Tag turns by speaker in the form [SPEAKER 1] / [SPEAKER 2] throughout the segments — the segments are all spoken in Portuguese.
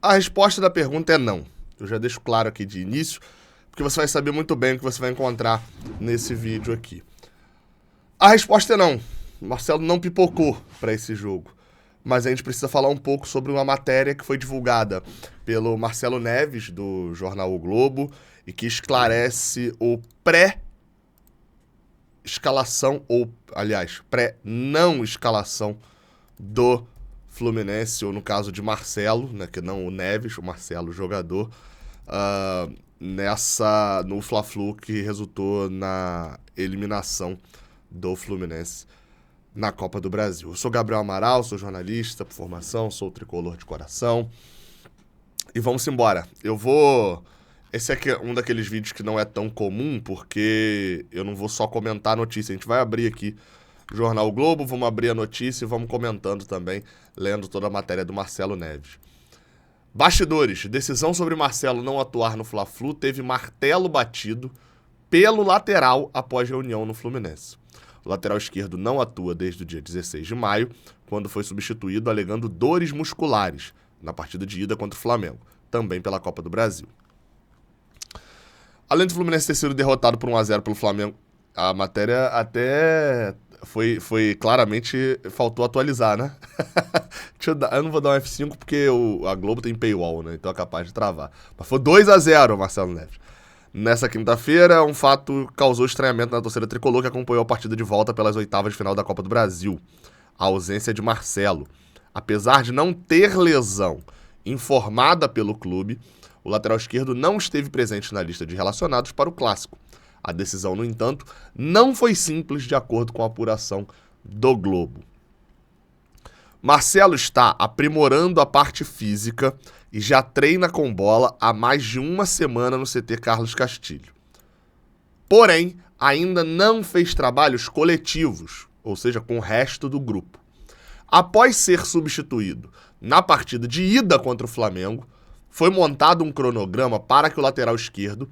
[SPEAKER 1] A resposta da pergunta é não. Eu já deixo claro aqui de início, porque você vai saber muito bem o que você vai encontrar nesse vídeo aqui. A resposta é não. O Marcelo não pipocou para esse jogo. Mas a gente precisa falar um pouco sobre uma matéria que foi divulgada pelo Marcelo Neves, do jornal O Globo, e que esclarece o pré-escalação, ou, aliás, pré-não escalação do Fluminense, ou no caso de Marcelo, né, que não o Neves, o Marcelo, jogador, no Fla-Flu que resultou na eliminação do Fluminense na Copa do Brasil. Eu sou Gabriel Amaral, sou jornalista por formação, sou tricolor de coração. E vamos embora. Esse aqui é um daqueles vídeos que não é tão comum, porque eu não vou só comentar a notícia. A gente vai abrir aqui o Jornal o Globo, vamos abrir a notícia e vamos comentando também, lendo toda a matéria do Marcelo Neves. Bastidores. Decisão sobre Marcelo não atuar no Fla-Flu teve martelo batido pelo lateral após reunião no Fluminense. O lateral esquerdo não atua desde o dia 16 de maio, quando foi substituído alegando dores musculares na partida de ida contra o Flamengo, também pela Copa do Brasil. Além do Fluminense ter sido derrotado por 1-0 pelo Flamengo, a matéria até foi claramente, faltou atualizar, né? Eu não vou dar um F5 porque a Globo tem paywall, né? Então é capaz de travar. Mas foi 2-0, Marcelo Neves. Nessa quinta-feira, um fato causou estranhamento na torcida tricolor que acompanhou a partida de volta pelas oitavas de final da Copa do Brasil. A ausência de Marcelo. Apesar de não ter lesão informada pelo clube, o lateral esquerdo não esteve presente na lista de relacionados para o Clássico. A decisão, no entanto, não foi simples de acordo com a apuração do Globo. Marcelo está aprimorando a parte física e já treina com bola há mais de uma semana no CT Carlos Castilho. Porém, ainda não fez trabalhos coletivos, ou seja, com o resto do grupo. Após ser substituído na partida de ida contra o Flamengo, foi montado um cronograma para que o lateral esquerdo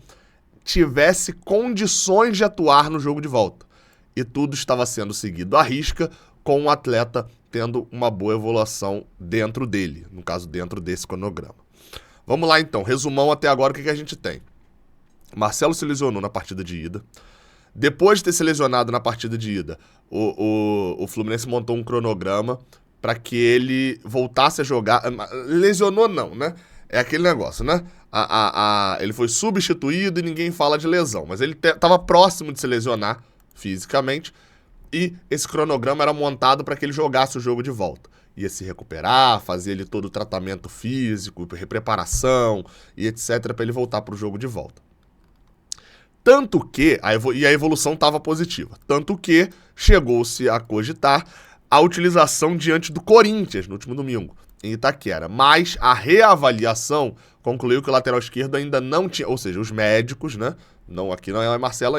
[SPEAKER 1] tivesse condições de atuar no jogo de volta. E tudo estava sendo seguido à risca, com o atleta tendo uma boa evolução dentro dele, no caso, dentro desse cronograma. Vamos lá, então. Resumão até agora, o que a gente tem? Marcelo se lesionou na partida de ida. Depois de ter se lesionado na partida de ida, o Fluminense montou um cronograma para que ele voltasse a jogar. Lesionou não, né? É aquele negócio, né? Ele foi substituído e ninguém fala de lesão, mas ele estava próximo de se lesionar fisicamente e esse cronograma era montado para que ele jogasse o jogo de volta. Ia se recuperar, fazia ele todo o tratamento físico, repreparação e etc. para ele voltar para o jogo de volta. Tanto que, a evolução estava positiva, tanto que chegou-se a cogitar a utilização diante do Corinthians no último domingo, em Itaquera, mas a reavaliação concluiu que o lateral esquerdo ainda não tinha, ou seja, os médicos, né, aqui não é Marcelo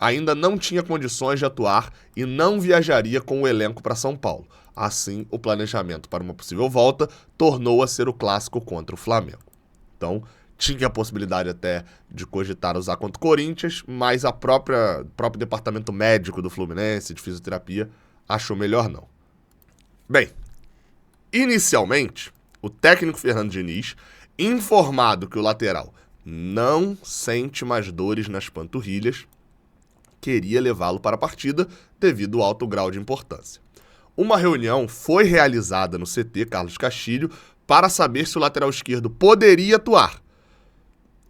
[SPEAKER 1] ainda não tinha condições de atuar e não viajaria com o elenco para São Paulo. Assim, o planejamento para uma possível volta tornou a ser o clássico contra o Flamengo. Então, tinha a possibilidade até de cogitar usar contra o Corinthians, mas o próprio departamento médico do Fluminense, de fisioterapia, achou melhor não. Bem, inicialmente, o técnico Fernando Diniz, informado que o lateral não sente mais dores nas panturrilhas, queria levá-lo para a partida devido ao alto grau de importância. Uma reunião foi realizada no CT Carlos Castilho para saber se o lateral esquerdo poderia atuar.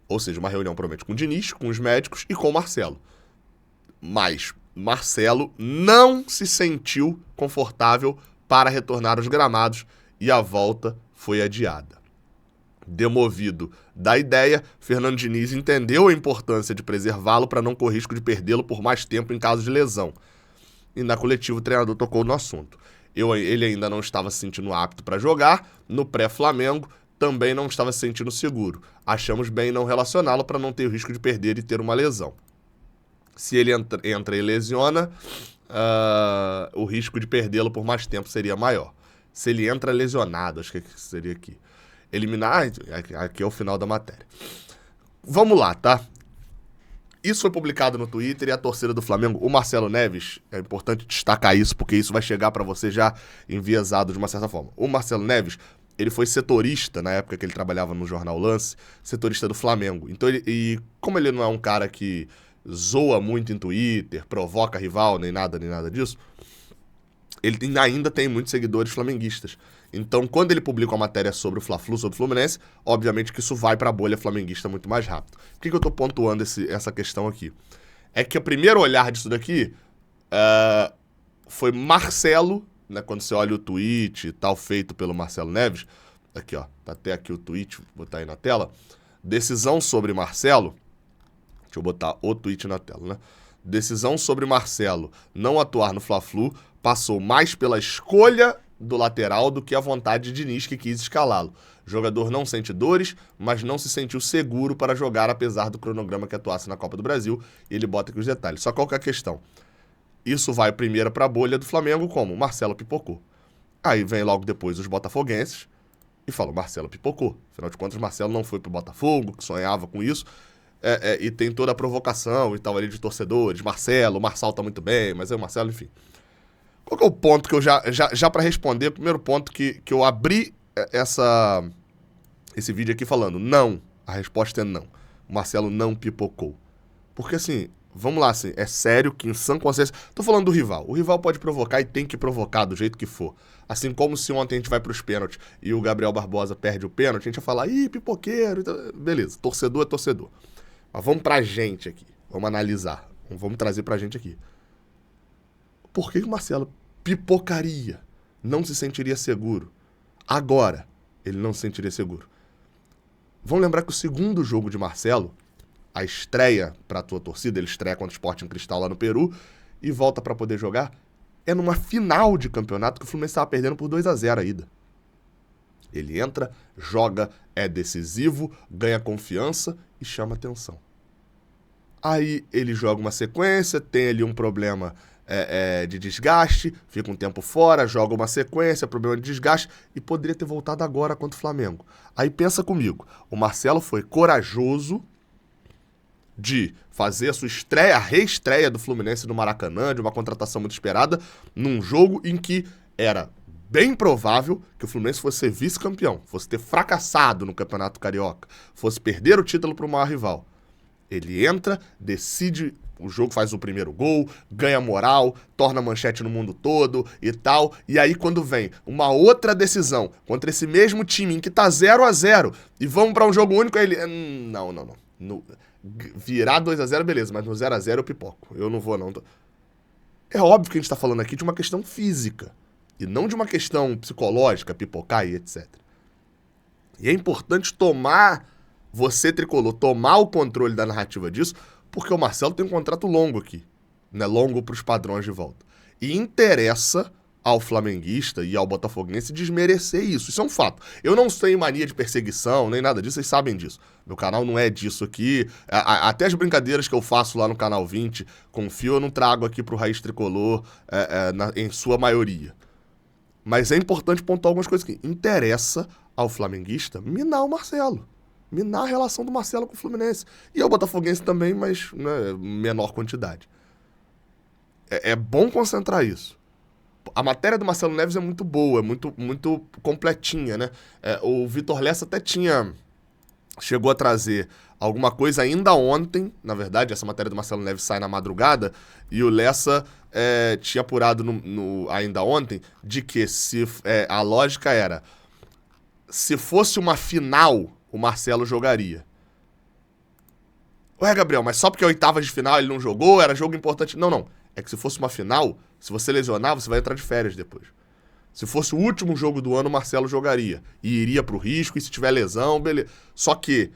[SPEAKER 1] Ou seja, uma reunião provavelmente com o Diniz, com os médicos e com o Marcelo. Mas Marcelo não se sentiu confortável para retornar aos gramados e a volta foi adiada. Demovido da ideia, Fernando Diniz entendeu a importância de preservá-lo para não correr risco de perdê-lo por mais tempo em caso de lesão. E na coletiva o treinador tocou no assunto. Ele ainda não estava se sentindo apto para jogar, no pré-Flamengo também não estava se sentindo seguro. Achamos bem não relacioná-lo para não ter o risco de perder e ter uma lesão. Se ele entra e lesiona, o risco de perdê-lo por mais tempo seria maior. Se ele entra lesionado, acho que seria aqui. Eliminar, aqui é o final da matéria. Vamos lá, tá? Isso foi publicado no Twitter e a torcida do Flamengo, o Marcelo Neves, é importante destacar isso porque isso vai chegar para você já enviesado de uma certa forma. O Marcelo Neves ele foi setorista, na época que ele trabalhava no jornal Lance, setorista do Flamengo. Então, como ele não é um cara que zoa muito em Twitter, provoca rival, nem nada disso, ele ainda tem muitos seguidores flamenguistas. Então, quando ele publica uma matéria sobre o Fla-Flu, sobre o Fluminense, obviamente que isso vai pra bolha flamenguista muito mais rápido. Por que eu tô pontuando essa questão aqui? É que o primeiro olhar disso daqui foi Marcelo, né, quando você olha o tweet e tal, feito pelo Marcelo Neves, aqui ó, tá até aqui o tweet, vou botar aí na tela, decisão sobre Marcelo, deixa eu botar o tweet na tela, né? Decisão sobre Marcelo não atuar no Fla-Flu passou mais pela escolha do lateral do que a vontade de Diniz, que quis escalá-lo. O jogador não sente dores, mas não se sentiu seguro para jogar, apesar do cronograma que atuasse na Copa do Brasil, e ele bota aqui os detalhes. Só qual que é a questão? Isso vai primeiro para a bolha do Flamengo, como? Marcelo pipocou. Aí vem logo depois os botafoguenses e falam, Marcelo pipocou. Afinal de contas, Marcelo não foi pro Botafogo, que sonhava com isso, e tem toda a provocação e tal ali de torcedores. O Marçal tá muito bem, mas é o Marcelo, enfim. Qual que é o ponto que eu já para responder, o primeiro ponto que eu abri esse vídeo aqui falando, não, a resposta é não. O Marcelo não pipocou. Porque assim, vamos lá, assim, é sério que em sã consciência... Tô falando do rival. O rival pode provocar e tem que provocar do jeito que for. Assim como se ontem a gente vai pros pênaltis e o Gabriel Barbosa perde o pênalti, a gente vai falar, ih, pipoqueiro, beleza, torcedor é torcedor. Mas vamos pra gente aqui, vamos analisar, vamos trazer pra gente aqui. Por que o Marcelo pipocaria? Não se sentiria seguro. Agora, ele não se sentiria seguro. Vamos lembrar que o segundo jogo de Marcelo, a estreia pra tua torcida, ele estreia contra o Sporting Cristal lá no Peru e volta pra poder jogar, é numa final de campeonato que o Fluminense estava perdendo por 2-0 a ida. Ele entra, joga, é decisivo, ganha confiança e chama atenção. Aí ele joga uma sequência, tem ali um problema de desgaste, fica um tempo fora, joga uma sequência, problema de desgaste, e poderia ter voltado agora contra o Flamengo. Aí pensa comigo, o Marcelo foi corajoso de fazer a sua estreia, a reestreia do Fluminense no Maracanã, de uma contratação muito esperada, num jogo em que era bem provável que o Fluminense fosse ser vice-campeão, fosse ter fracassado no Campeonato Carioca, fosse perder o título para o maior rival. Ele entra, decide o jogo, faz o primeiro gol, ganha moral, torna manchete no mundo todo e tal. E aí quando vem uma outra decisão contra esse mesmo time em que tá 0-0 e vamos para um jogo único, aí ele... Não. Virar 2-0, beleza, mas no 0-0 eu pipoco. Eu não vou, não. É óbvio que a gente tá falando aqui de uma questão física e não de uma questão psicológica, pipocar e etc. E é importante você, tricolor, tomar o controle da narrativa disso, porque o Marcelo tem um contrato longo aqui, né? Longo pros padrões de volta. E interessa ao flamenguista e ao botafoguense desmerecer isso. Isso é um fato. Eu não tenho mania de perseguição, nem nada disso, vocês sabem disso. Meu canal não é disso aqui. Até as brincadeiras que eu faço lá no canal 20, confio, eu não trago aqui pro Raiz Tricolor em sua maioria. Mas é importante pontuar algumas coisas aqui. Interessa ao flamenguista minar o Marcelo. Minar a relação do Marcelo com o Fluminense. E ao botafoguense também, mas né, menor quantidade. É bom concentrar isso. A matéria do Marcelo Neves é muito boa, muito completinha, né? O Vitor Lessa até chegou a trazer alguma coisa ainda ontem, na verdade, essa matéria do Marcelo Neves sai na madrugada, e o Lessa tinha apurado ainda ontem de que a lógica era, se fosse uma final, o Marcelo jogaria. Ué, Gabriel, mas só porque é oitavas de final ele não jogou, era jogo importante. Não. É que se fosse uma final, se você lesionar, você vai entrar de férias depois. Se fosse o último jogo do ano, o Marcelo jogaria. E iria pro risco, e se tiver lesão, beleza. Só que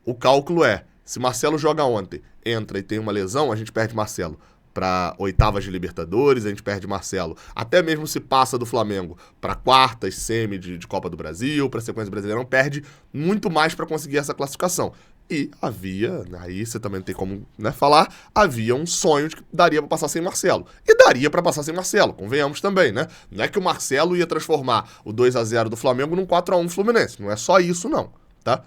[SPEAKER 1] o cálculo se Marcelo joga ontem, entra e tem uma lesão, a gente perde Marcelo para oitavas de Libertadores, a gente perde Marcelo. Até mesmo se passa do Flamengo para quartas, semi de Copa do Brasil, para sequência brasileira, não perde muito mais para conseguir essa classificação. E havia, aí você também não tem como falar, havia um sonho de que daria pra passar sem Marcelo. E daria pra passar sem Marcelo, convenhamos também, né? Não é que o Marcelo ia transformar o 2-0 do Flamengo num 4-1 Fluminense. Não é só isso, não, tá?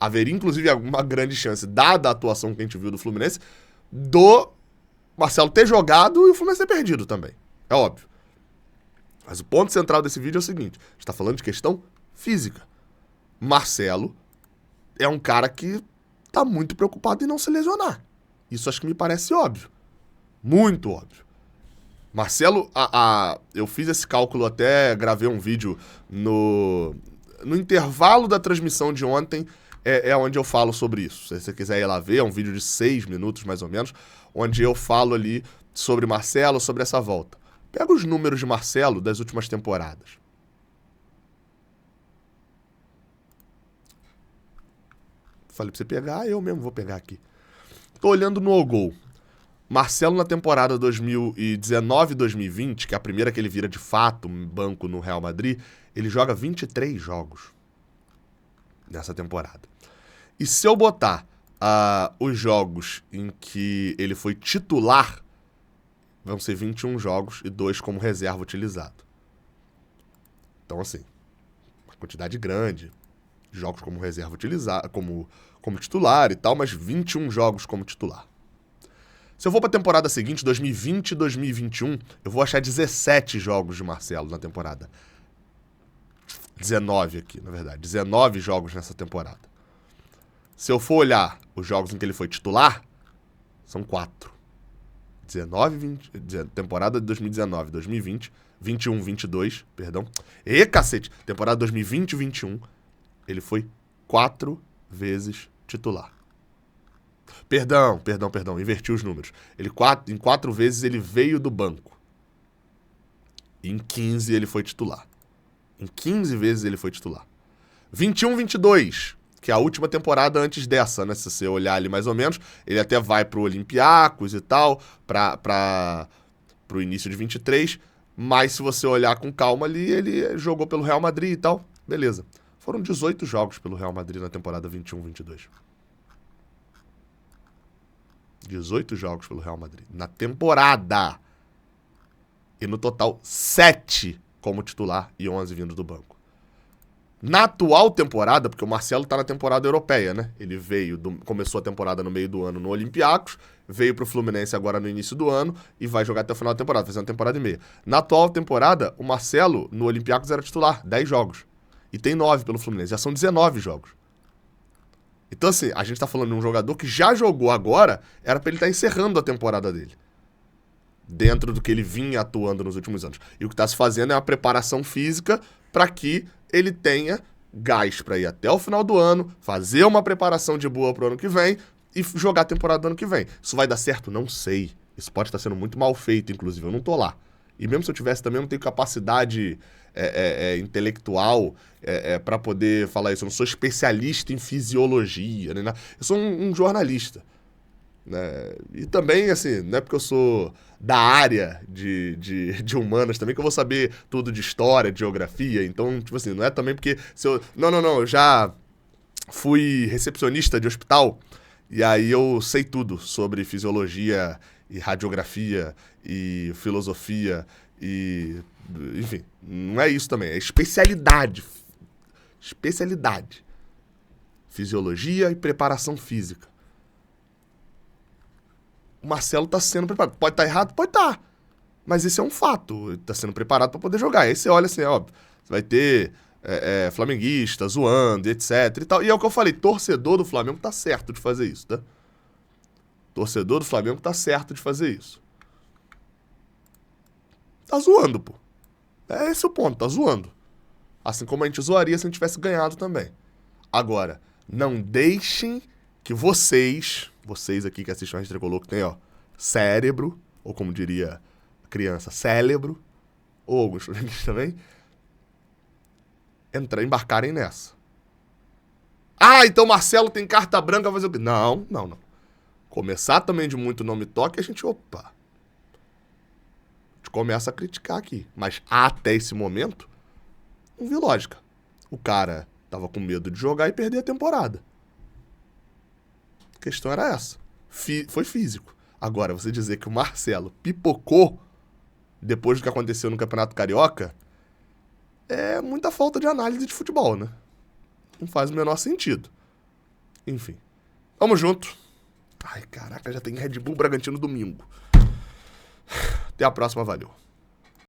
[SPEAKER 1] Haveria, inclusive, alguma grande chance, dada a atuação que a gente viu do Fluminense, do Marcelo ter jogado e o Fluminense ter perdido também. É óbvio. Mas o ponto central desse vídeo é o seguinte, a gente tá falando de questão física. Marcelo é um cara que tá muito preocupado em não se lesionar. Isso acho que me parece óbvio. Muito óbvio. Marcelo, eu fiz esse cálculo, até gravei um vídeo no intervalo da transmissão de ontem, é onde eu falo sobre isso. Se você quiser ir lá ver, é um vídeo de 6 minutos mais ou menos, onde eu falo ali sobre Marcelo, sobre essa volta. Pega os números de Marcelo das últimas temporadas. Falei pra você pegar, eu mesmo vou pegar aqui. Tô olhando no Ogol. Marcelo na temporada 2019-2020, que é a primeira que ele vira de fato banco no Real Madrid, ele joga 23 jogos nessa temporada. E se eu botar os jogos em que ele foi titular, vão ser 21 jogos e 2 como reserva utilizado. Então, assim, uma quantidade grande de jogos como reserva utilizado, como titular e tal, mas 21 jogos como titular. Se eu vou para a temporada seguinte, 2020 e 2021, eu vou achar 17 jogos de Marcelo na temporada. 19 aqui, na verdade. 19 jogos nessa temporada. Se eu for olhar os jogos em que ele foi titular, são 4. 19, 20, temporada de 2019, 2020, 21, 22, perdão. E cacete, temporada 2020 e 21, ele foi 4 vezes titular. Perdão, inverti os números. Em 4 vezes ele veio do banco. Em 15 ele foi titular. Em 15 vezes ele foi titular. 21, 22, que é a última temporada antes dessa, né? Se você olhar ali mais ou menos, ele até vai pro Olympiacos e tal, pro início de 23, mas se você olhar com calma ali, ele jogou pelo Real Madrid e tal, beleza. Foram 18 jogos pelo Real Madrid na temporada 21, 22. 18 jogos pelo Real Madrid. Na temporada. E no total, 7 como titular e 11 vindo do banco. Na atual temporada, porque o Marcelo tá na temporada europeia, né? Ele começou a temporada no meio do ano no Olympiacos, veio pro Fluminense agora no início do ano e vai jogar até o final da temporada, fazendo uma temporada e meia. Na atual temporada, o Marcelo no Olympiacos era titular, 10 jogos. E tem 9 pelo Fluminense, já são 19 jogos. Então, assim, a gente tá falando de um jogador que já jogou agora, era pra ele estar encerrando a temporada dele. Dentro do que ele vinha atuando nos últimos anos. E o que tá se fazendo é uma preparação física para que ele tenha gás para ir até o final do ano, fazer uma preparação de boa pro ano que vem e jogar a temporada do ano que vem. Isso vai dar certo? Não sei. Isso pode estar sendo muito mal feito, inclusive. Eu não tô lá. E mesmo se eu tivesse também, eu não tenho capacidade intelectual para poder falar isso. Eu não sou especialista em fisiologia, né? Eu sou um jornalista. Né? E também, assim, não é porque eu sou da área de humanas também que eu vou saber tudo de história, de geografia. Então, tipo assim, não é também porque... Não, eu já fui recepcionista de hospital e aí eu sei tudo sobre fisiologia e radiografia e filosofia e... Enfim, não é isso também, é especialidade. Especialidade. Fisiologia e preparação física. O Marcelo tá sendo preparado. Pode estar errado? Pode estar. Mas esse é um fato. Ele tá sendo preparado para poder jogar. Aí você olha assim, óbvio. Você vai ter flamenguista zoando, etc e tal. E é o que eu falei, torcedor do Flamengo tá certo de fazer isso, tá? Torcedor do Flamengo tá certo de fazer isso. Tá zoando, pô. É esse o ponto, tá zoando. Assim como a gente zoaria se a gente tivesse ganhado também. Agora, não deixem que vocês aqui que assistem a Tricolor, que tem, ó, cérebro, ou como diria a criança, cérebro, ou alguns flamenguistas também, embarcarem nessa. Ah, então Marcelo tem carta branca pra fazer o quê? Não. Começar também de muito não me toque, a gente, opa. A gente começa a criticar aqui. Mas até esse momento, não vi lógica. O cara tava com medo de jogar e perder a temporada. A questão era essa. Foi físico. Agora, você dizer que o Marcelo pipocou depois do que aconteceu no Campeonato Carioca é muita falta de análise de futebol, né? Não faz o menor sentido. Enfim. Vamos junto. Ai, caraca, já tem Red Bull Bragantino domingo. Até a próxima, valeu.